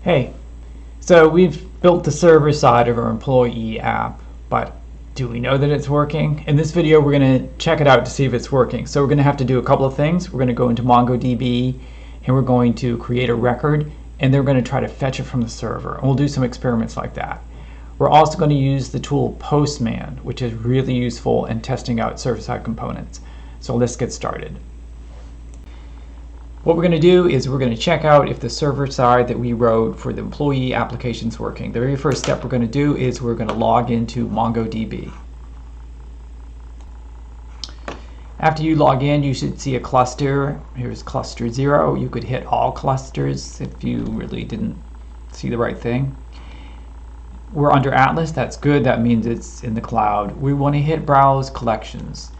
Hey, so we've built the server side of our employee app, but do we know that it's working? In this video, we're going to check it out to see if it's working. So we're going to have to do a couple of things. We're going to go into MongoDB and we're going to create a record, and then we're going to try to fetch it from the server. And we'll do some experiments like that. We're also going to use the tool Postman, which is really useful in testing out server-side components. So let's get started. What we're going to do is we're going to check out if the server side that we wrote for the employee application is working. The very first step we're going to do is we're going to log into MongoDB. After you log in, you should see a cluster. Here's cluster 0. You could hit all clusters if you really didn't see the right thing. We're under Atlas. That's good. That means it's in the cloud. We want to hit Browse Collections.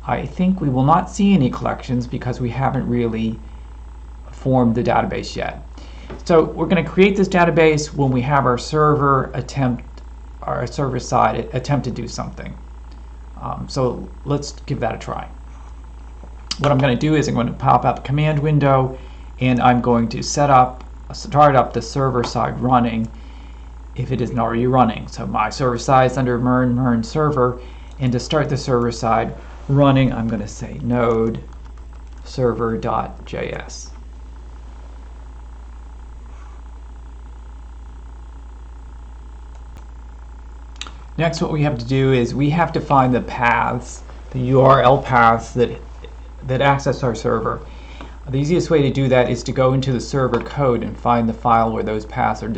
I think we will not see any collections because we haven't really formed the database yet. So we're going to create this database when we have our server side attempt to do something. So let's give that a try. What I'm going to do is I'm going to pop up a command window, and I'm going to start up the server side running if it isn't already running. So my server side is under MERN server, and to start the server side running, I'm going to say node server.js. Next, what we have to do is we have to find the paths, the URL paths that access our server. The easiest way to do that is to go into the server code and find the file where those paths are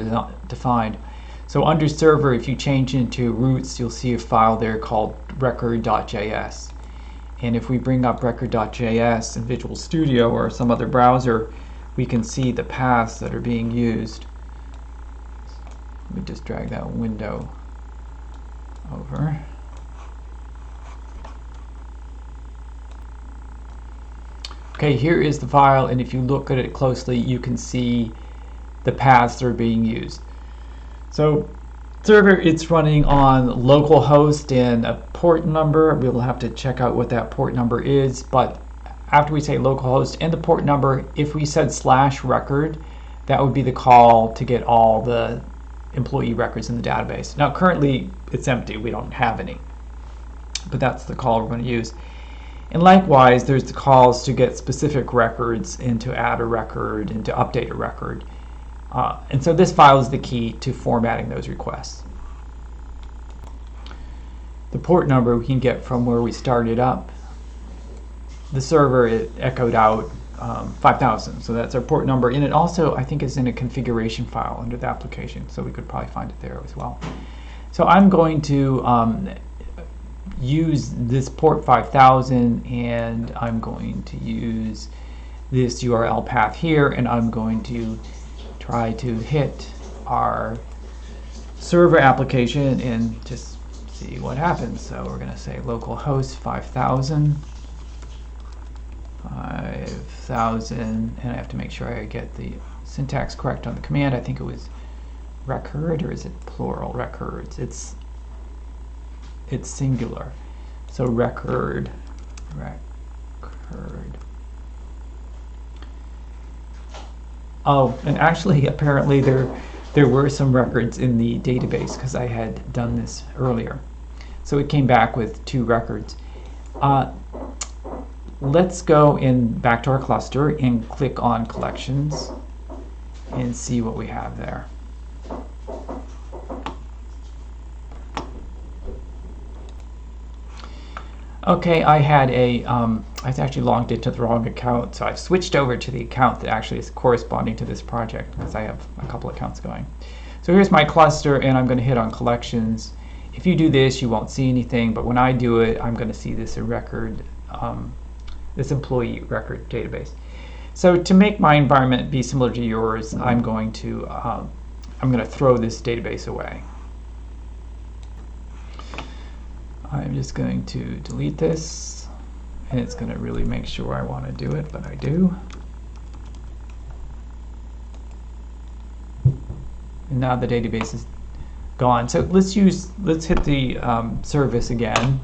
defined. So under server, if you change into roots, you'll see a file there called record.js. And if we bring up record.js in Visual Studio or some other browser, we can see the paths that are being used. Let me just drag that window over. Okay, here is the file, and if you look at it closely, you can see the paths that are being used. So server, it's running on localhost and a port number. We'll have to check out what that port number is, but after we say localhost and the port number, if we said /record, that would be the call to get all the employee records in the database. Now currently it's empty, we don't have any, but that's the call we're going to use. And likewise, there's the calls to get specific records and to add a record and to update a record. And so this file is the key to formatting those requests. The port number we can get from where we started up. The server, it echoed out 5000, so that's our port number, and it also, I think, is in a configuration file under the application, so we could probably find it there as well. So I'm going to use this port 5000, and I'm going to use this URL path here, and I'm going to try to hit our server application and just see what happens. So we're going to say localhost 5000, and I have to make sure I get the syntax correct on the command. I think it was record, or is it plural? Records. It's singular. So record. Oh, and actually, apparently there were some records in the database because I had done this earlier. So it came back with 2 records. Let's go back to our cluster and click on collections and see what we have there. Okay, I actually logged into the wrong account, so I've switched over to the account that actually is corresponding to this project because I have a couple accounts going. So here's my cluster, and I'm going to hit on collections. If you do this, you won't see anything, but when I do it, I'm going to see this record, this employee record database. So to make my environment be similar to yours, I'm going to throw this database away. I'm just going to delete this, and it's going to really make sure I want to do it, but I do. And now the database is gone. So let's hit the service again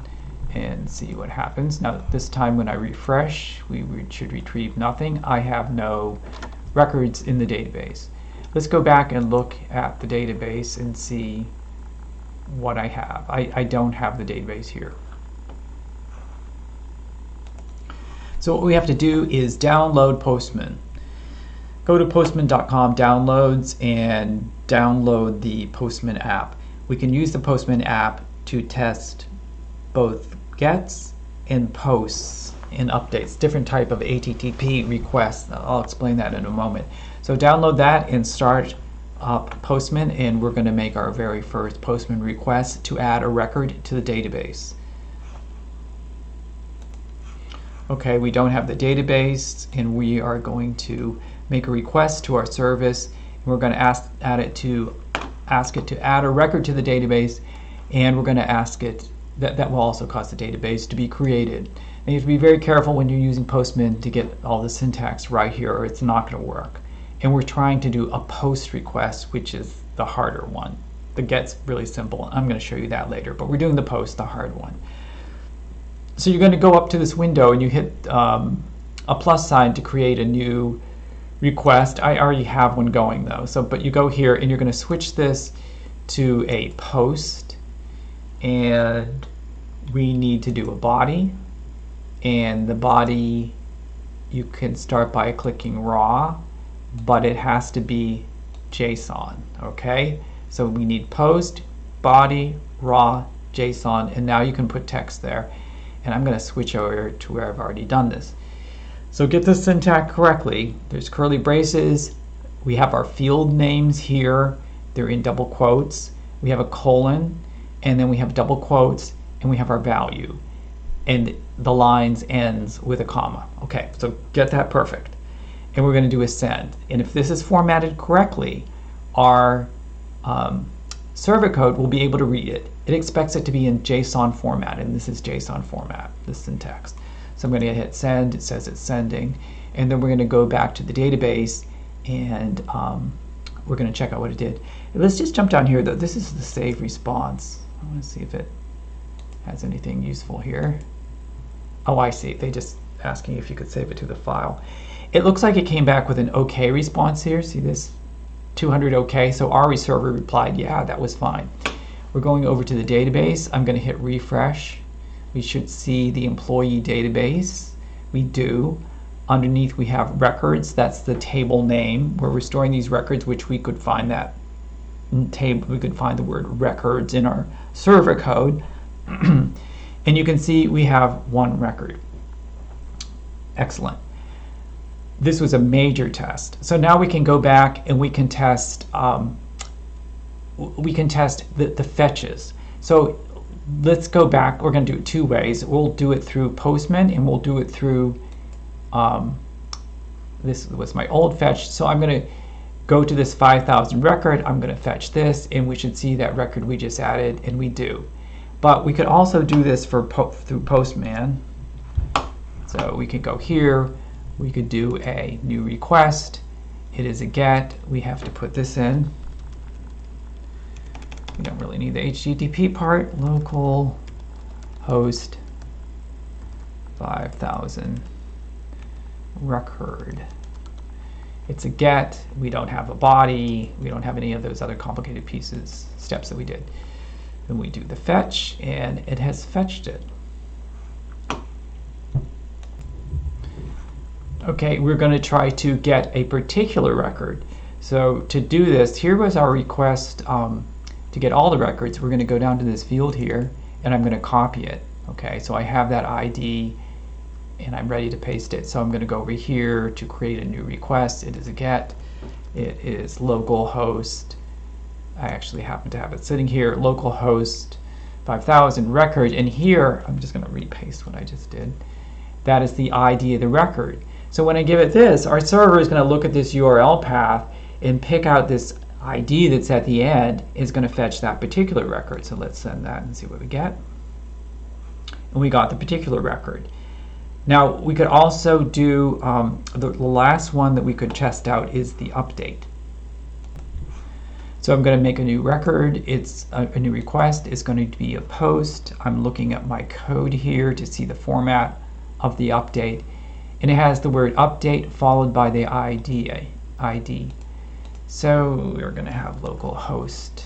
and see what happens. Now this time when I refresh, we should retrieve nothing. I have no records in the database. let's go back and look at the database and see what I have. I don't have the database here. So what we have to do is download Postman. Go to postman.com downloads and download the Postman app. We can use the Postman app to test both gets and posts and updates, different type of HTTP requests. I'll explain that in a moment. So download that and start up Postman, and we're going to make our very first Postman request to add a record to the database. Okay, we don't have the database, and we are going to make a request to our service, and we're going to ask it to add a record to the database, and we're going to ask it that will also cause the database to be created. And you have to be very careful when you're using Postman to get all the syntax right here, or it's not going to work. And we're trying to do a post request, which is the harder one. The get's really simple. I'm going to show you that later, but we're doing the post, the hard one. So you're going to go up to this window and you hit a plus sign to create a new request. I already have one going though. But you go here and you're going to switch this to a post, and we need to do a body, and the body you can start by clicking raw, but it has to be JSON. Okay, so we need post, body, raw, JSON, and now you can put text there. And I'm going to switch over to where I've already done this. So get the syntax correctly. There's curly braces. We have our field names here. They're in double quotes. We have a colon, and then we have double quotes, and we have our value. And the lines ends with a comma. Okay, so get that perfect. And we're going to do a send. And if this is formatted correctly, our server code will be able to read it. It expects it to be in JSON format, and this is JSON format, this syntax. So I'm going to hit send. It says it's sending, and then we're going to go back to the database, and we're going to check out what it did. And let's just jump down here though. This is the save response. I want to see if it has anything useful here. Oh, I see. They just asking if you could save it to the file. It looks like it came back with an OK response here. See this? 200 OK. So our server replied, yeah, that was fine. We're going over to the database. I'm going to hit refresh. We should see the employee database. We do. Underneath we have records. That's the table name where we're storing these records, which we could find that table. We could find the word records in our server code. And you can see we have one record. Excellent. This was a major test. So now we can go back and we can test the fetches. So let's go back. We're going to do it two ways. We'll do it through Postman, and we'll do it through this was my old fetch. So I'm going to go to this 5,000 record. I'm going to fetch this, and we should see that record we just added, and we do. But we could also do this through Postman. So we could go here. We could do a new request. It is a get. We have to put this in. We don't really need the HTTP part. Local host 5,000 record. It's a get. We don't have a body. We don't have any of those other complicated steps that we did. Then we do the fetch, and it has fetched it. Okay, we're going to try to get a particular record. So to do this, here was our request to get all the records. We're going to go down to this field here, and I'm going to copy it. Okay, so I have that ID, and I'm ready to paste it. So I'm going to go over here to create a new request. It is a get. It is localhost. I actually happen to have it sitting here, localhost 5,000 record. And here, I'm just going to repaste what I just did. That is the ID of the record. So when I give it this, our server is going to look at this URL path and pick out this ID that's at the end. Is going to fetch that particular record. So let's send that and see what we get. And we got the particular record. Now we could also do the last one that we could test out is the update. So I'm going to make a new record. It's a new request. It's going to be a post. I'm looking at my code here to see the format of the update. And it has the word update followed by the ID. So we're going to have localhost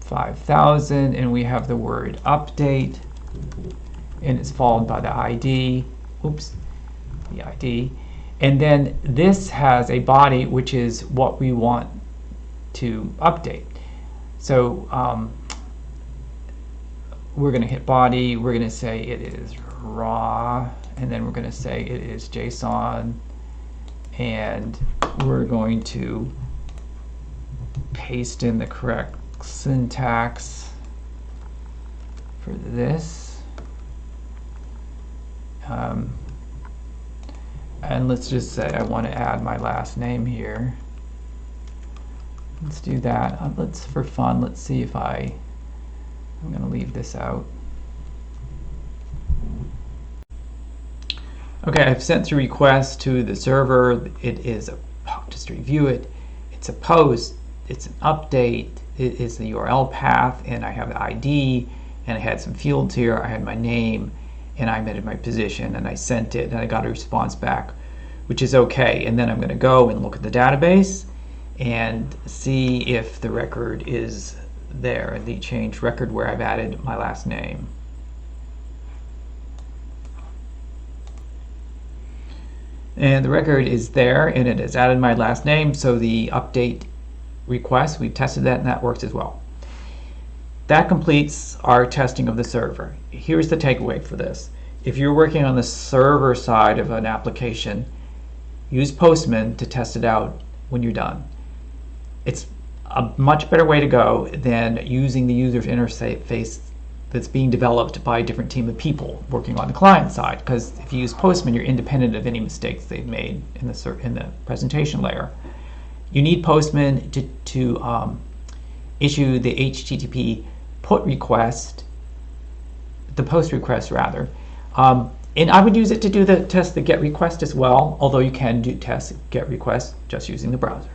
5000, and we have the word update, and it's followed by the ID. Oops, the ID. And then this has a body, which is what we want to update. So we're going to hit body, we're going to say it is raw, and then we're going to say it is JSON, and we're going to paste in the correct syntax for this. And let's just say I want to add my last name here. Let's do that. For fun, let's see if I'm going to leave this out. Okay, I've sent the request to the server. It is just to review it. It's a post. It's an update. It is the URL path, and I have the ID, and I had some fields here. I had my name, and I entered my position, and I sent it, and I got a response back, which is okay. And then I'm going to go and look at the database and see if the record is there, the change record where I've added my last name. And the record is there, and it has added my last name, so the update request, we've tested that, and that works as well. That completes our testing of the server. Here's the takeaway for this. If you're working on the server side of an application, use Postman to test it out when you're done. It's a much better way to go than using the user interface that's being developed by a different team of people working on the client side, because if you use Postman, you're independent of any mistakes they've made in the presentation layer. You need Postman to issue the HTTP put request, the post request rather, and I would use it to do the test the get request as well, although you can do test get request just using the browser.